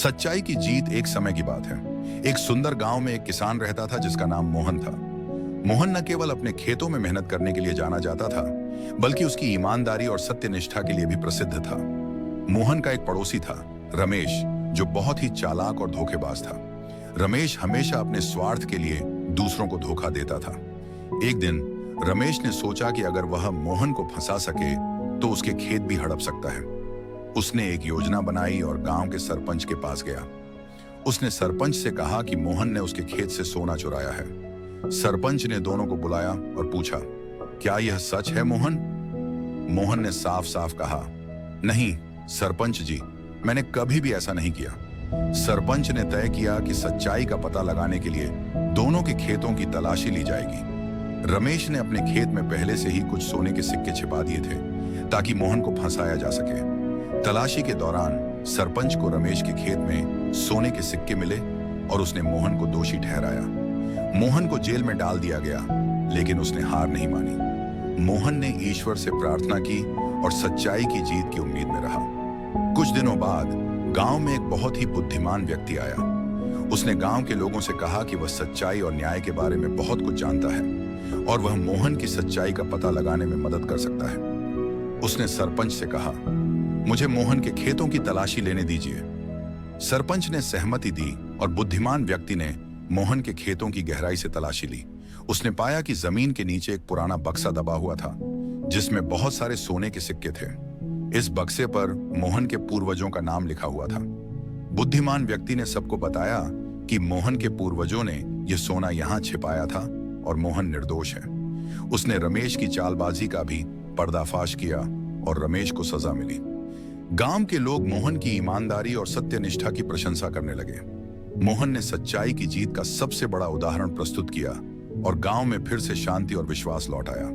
सच्चाई की जीत एक समय की बात है। एक सुंदर गांव में एक किसान रहता था जिसका नाम मोहन था। मोहन न केवल अपने खेतों में मेहनत करने के लिए जाना जाता था, बल्कि उसकी ईमानदारी और सत्यनिष्ठा के लिए भी प्रसिद्ध था। मोहन का एक पड़ोसी था, रमेश, जो बहुत ही चालाक और धोखेबाज था। रमेश हमेशा अपने स्वार्थ के लिए दूसरों को धोखा देता था। एक दिन रमेश ने सोचा कि अगर वह मोहन को फंसा सके तो उसके खेत भी हड़प सकता है। उसने एक योजना बनाई और गांव के सरपंच के पास गया। उसने सरपंच से कहा कि मोहन ने उसके खेत से सोना चुराया है। सरपंच ने दोनों को बुलाया और पूछा, क्या यह सच है मोहन? मोहन ने साफ साफ कहा, नहीं सरपंच जी, मैंने कभी भी ऐसा नहीं किया। सरपंच ने तय किया कि सच्चाई का पता लगाने के लिए दोनों के खेतों की तलाशी ली जाएगी। रमेश ने अपने खेत में पहले से ही कुछ सोने के सिक्के छिपा दिए थे ताकि मोहन को फंसाया जा सके। तलाशी के दौरान सरपंच को रमेश के खेत में सोने के सिक्के मिले और उसने मोहन को दोषी ठहराया। मोहन को जेल में डाल दिया गया, लेकिन उसने हार नहीं मानी। मोहन ने ईश्वर से प्रार्थना की और सच्चाई की जीत की उम्मीद में रहा। कुछ दिनों बाद गांव में एक बहुत ही बुद्धिमान व्यक्ति आया। उसने गांव के लोगों से कहा कि वह सच्चाई और न्याय के बारे में बहुत कुछ जानता है और वह मोहन की सच्चाई का पता लगाने में मदद कर सकता है। उसने सरपंच से कहा, मुझे मोहन के खेतों की तलाशी लेने दीजिए। सरपंच ने सहमति दी और बुद्धिमान व्यक्ति ने मोहन के खेतों की गहराई से तलाशी ली। उसने पाया कि जमीन के नीचे एक पुराना बक्सा दबा हुआ था जिसमें बहुत सारे सोने के सिक्के थे। इस बक्से पर मोहन के पूर्वजों का नाम लिखा हुआ था। बुद्धिमान व्यक्ति ने सबको बताया कि मोहन के पूर्वजों ने यह सोना यहां छिपाया था और मोहन निर्दोष है। उसने रमेश की चालबाजी का भी पर्दाफाश किया और रमेश को सजा मिली। गांव के लोग मोहन की ईमानदारी और सत्यनिष्ठा की प्रशंसा करने लगे। मोहन ने सच्चाई की जीत का सबसे बड़ा उदाहरण प्रस्तुत किया और गांव में फिर से शांति और विश्वास लौट आया।